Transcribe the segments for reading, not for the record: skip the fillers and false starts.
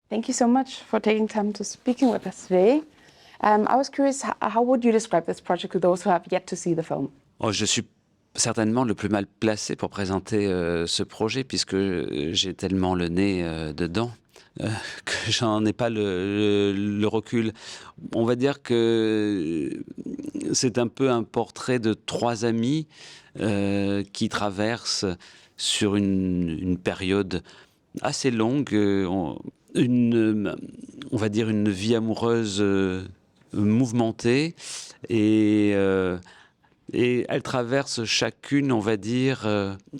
Thank you so much for taking time to speaking with us today. I was curious, how would you describe this project to those who have yet to see the film? Oh, je suis certainement le plus mal placé pour présenter ce projet puisque j'ai tellement le nez dedans que j'en ai pas le recul. On va dire que c'est un peu un portrait de trois amis qui traversent sur une période assez longue, on va dire une vie amoureuse mouvementée et elles traversent chacune, on va dire,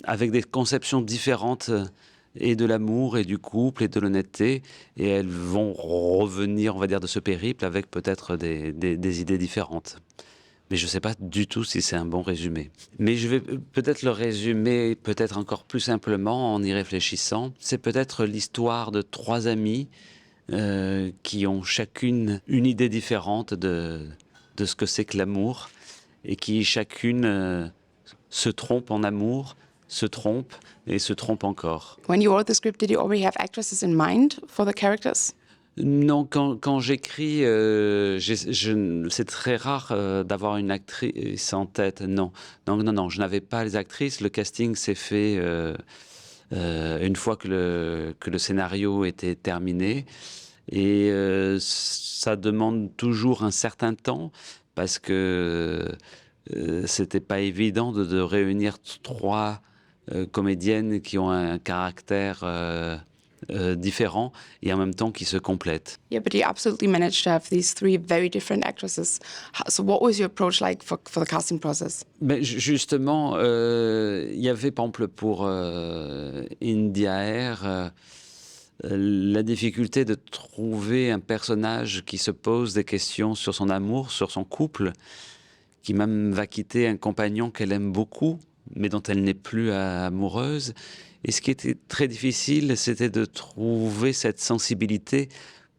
avec des conceptions différentes et de l'amour et du couple et de l'honnêteté, et elles vont revenir, on va dire, de ce périple avec peut-être des idées différentes. Mais je ne sais pas du tout si c'est un bon résumé. Mais je vais peut-être le résumer peut-être encore plus simplement en y réfléchissant. C'est peut-être l'histoire de trois amies qui ont chacune une idée différente de ce que c'est que l'amour et qui chacune se trompe en amour, se trompe et se trompe encore. When you wrote the script, did you already have actresses in mind for the characters? Non, quand j'écris, c'est très rare d'avoir une actrice en tête. Non, non, je n'avais pas les actrices. Le casting s'est fait une fois que le scénario était terminé. Et ça demande toujours un certain temps parce que c'était pas évident de réunir trois comédiennes qui ont un caractère différent et en même temps qui se complètent. Yeah, but you absolutely managed to have these three very different actresses. So what was your approach like for the casting process? Mais justement, il y avait par exemple pour India Air la difficulté de trouver un personnage qui se pose des questions sur son amour, sur son couple, qui même va quitter un compagnon qu'elle aime beaucoup, mais dont elle n'est plus amoureuse. Et ce qui était très difficile, c'était de trouver cette sensibilité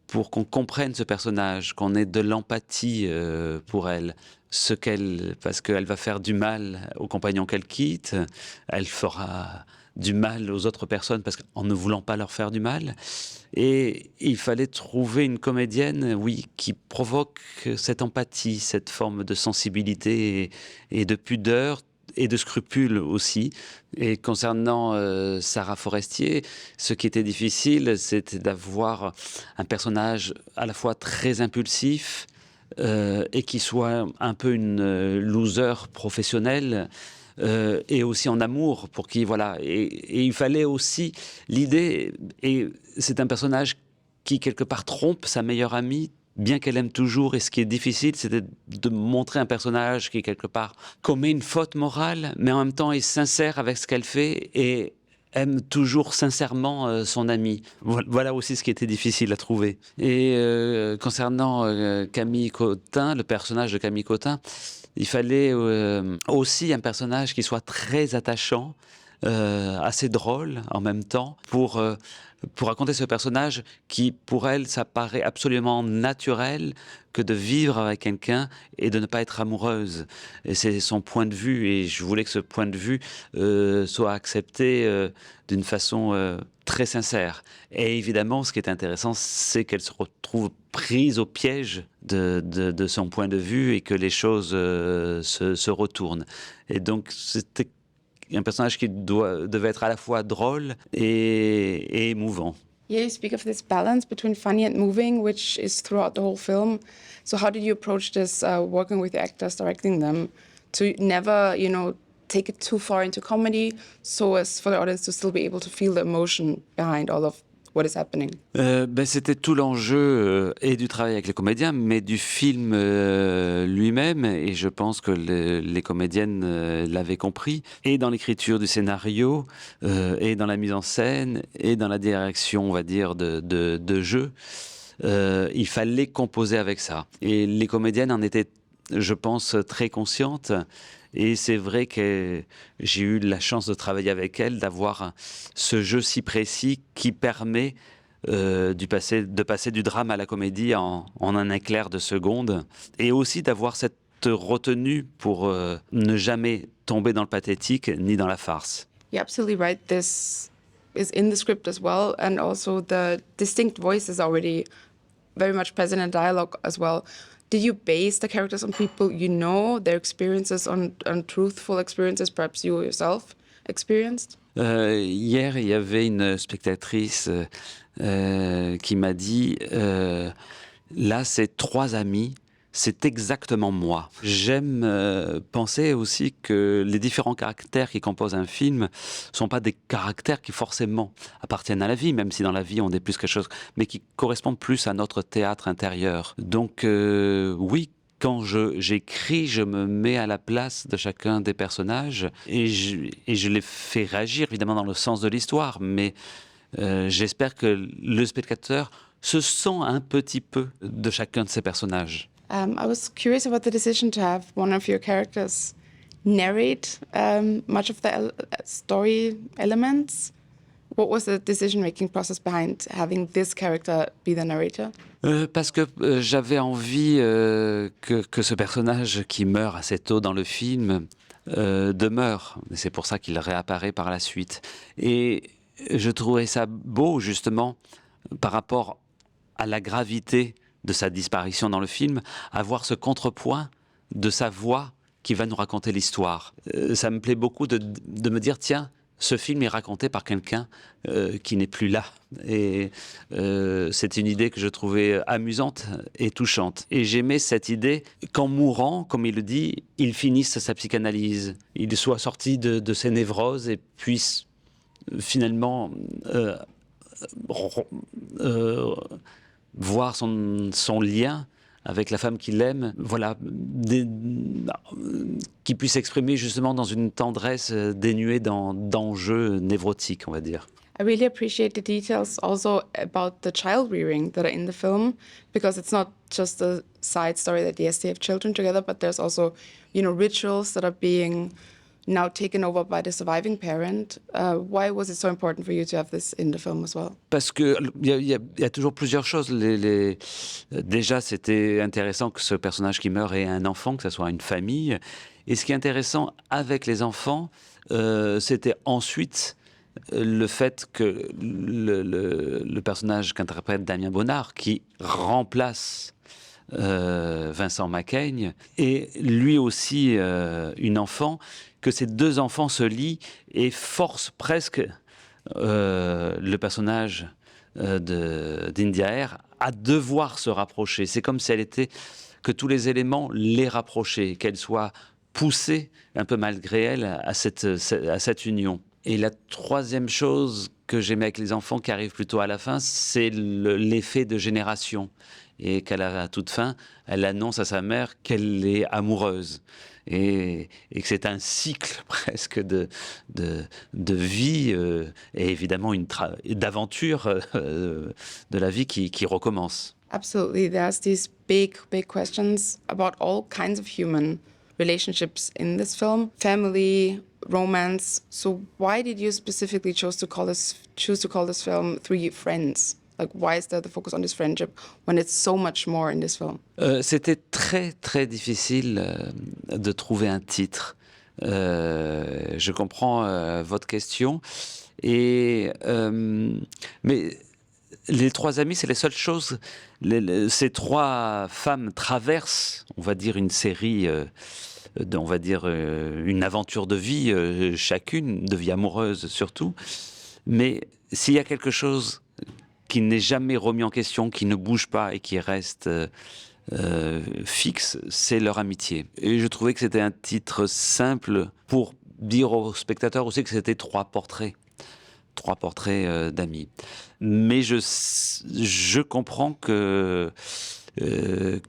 pour qu'on comprenne ce personnage, qu'on ait de l'empathie pour elle. Parce qu'elle va faire du mal au compagnon qu'elle quitte, elle fera du mal aux autres personnes en ne voulant pas leur faire du mal. Et il fallait trouver une comédienne, oui, qui provoque cette empathie, cette forme de sensibilité et de pudeur et de scrupules aussi. Et concernant Sarah Forestier, ce qui était difficile, c'était d'avoir un personnage à la fois très impulsif et qui soit un peu une loser professionnelle. Et aussi en amour, pour qui, voilà. Et il fallait aussi l'idée, et c'est un personnage qui, quelque part, trompe sa meilleure amie, bien qu'elle aime toujours. Et ce qui est difficile, c'était de montrer un personnage qui, quelque part, commet une faute morale, mais en même temps est sincère avec ce qu'elle fait et aime toujours sincèrement son ami. Voilà aussi ce qui était difficile à trouver. Et concernant Camille Cotin, le personnage de Camille Cotin, il fallait aussi un personnage qui soit très attachant, assez drôle en même temps, pour raconter ce personnage qui, pour elle, ça paraît absolument naturel que de vivre avec quelqu'un et de ne pas être amoureuse. Et c'est son point de vue, et je voulais que ce point de vue soit accepté d'une façon très sincère. Et évidemment, ce qui est intéressant, c'est qu'elle se retrouve prise au piège de son point de vue et que les choses se retournent. Et donc, c'était un personnage qui devait être à la fois drôle et émouvant. Yeah, you speak of this balance between funny and moving, which is throughout the whole film. So how did you approach this, working with the actors, directing them, to never, take it too far into comedy, so as for the audience to still be able to feel the emotion behind all of what is happening? C'était tout l'enjeu et du travail avec les comédiens, mais du film lui-même, et je pense que les comédiennes l'avaient compris, et dans l'écriture du scénario, et dans la mise en scène, et dans la direction, on va dire, de jeu. Il fallait composer avec ça. Et les comédiennes en étaient, je pense, très conscientes. Et c'est vrai que j'ai eu la chance de travailler avec elles, d'avoir ce jeu si précis qui permet de passer du drame à la comédie en un éclair de seconde. Et aussi d'avoir cette retenue pour ne jamais tomber dans le pathétique ni dans la farce. You're absolutely right. This is in the script as well, and also the distinct voice is already very much present in dialogue as well. Did you base the characters on people you know, their experiences on truthful experiences perhaps you yourself experienced? Hier, il y avait une spectatrice qui m'a dit là, c'est 3 amis, c'est exactement moi. J'aime penser aussi que les différents caractères qui composent un film ne sont pas des caractères qui forcément appartiennent à la vie, même si dans la vie on est plus quelque chose, mais qui correspondent plus à notre théâtre intérieur. Donc oui, quand j'écris, je me mets à la place de chacun des personnages et je les fais réagir, évidemment, dans le sens de l'histoire. Mais j'espère que le spectateur se sent un petit peu de chacun de ces personnages. I was curious about the decision to have one of your characters narrate much of the story elements. What was the decision-making process behind having this character be the narrator? Parce que j'avais envie que ce personnage qui meurt assez tôt dans le film demeure. C'est pour ça qu'il réapparaît par la suite. Et je trouvais ça beau, justement, par rapport à la gravité de sa disparition dans le film, avoir ce contrepoint de sa voix qui va nous raconter l'histoire. Ça me plaît beaucoup de me dire, tiens, ce film est raconté par quelqu'un qui n'est plus là. Et c'est une idée que je trouvais amusante et touchante. Et j'aimais cette idée qu'en mourant, comme il le dit, il finisse sa psychanalyse. Il soit sorti de ses névroses et puisse finalement voir son lien avec la femme qu'il aime, voilà, qui puisse s'exprimer justement dans une tendresse dénuée d'enjeux névrotiques, on va dire. I really appreciate the details also about the child rearing that are in the film, because it's not just a side story that yes, they have children together, but there's also, rituals that are being now taken over by the surviving parent. Why was it so important for you to have this in the film as well? Parce que il y a toujours plusieurs choses. Déjà, c'était intéressant que ce personnage qui meurt ait un enfant, que ce soit une famille. Et ce qui est intéressant avec les enfants, c'était ensuite le fait que le personnage qu'interprète Damien Bonnard, qui remplace Vincent Macaigne, et lui aussi une enfant, que ces 2 enfants se lient et forcent presque le personnage d'India Air à devoir se rapprocher. C'est comme si que tous les éléments les rapprochaient, qu'elle soit poussée un peu malgré elle à cette union. Et la 3e chose que j'aimais avec les enfants, qui arrive plutôt à la fin, c'est l'effet de génération. Et qu'à la toute fin, elle annonce à sa mère qu'elle est amoureuse. Et que c'est un cycle presque de vie et évidemment d'aventure de la vie qui recommence. Absolutely. There's these big questions about all kinds of human relationships in this film. Family, romance. So why did you specifically choose to call this film 3 Friends? Like, why is there the focus on this friendship when it's so much more in this film? C'était très, très difficile de trouver un titre. Je comprends votre question. Mais les 3 amis, c'est les seules choses. Ces 3 femmes traversent, on va dire, une série, une aventure de vie, chacune, de vie amoureuse surtout. Mais s'il y a quelque chose qui n'est jamais remis en question, qui ne bouge pas et qui reste fixe, c'est leur amitié. Et je trouvais que c'était un titre simple pour dire aux spectateurs aussi que c'était 3 portraits d'amis. Mais je comprends que le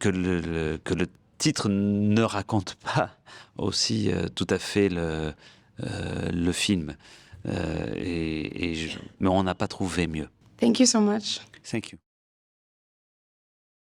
titre ne raconte pas aussi tout à fait le film. Mais on n'a pas trouvé mieux. Thank you so much. Thank you.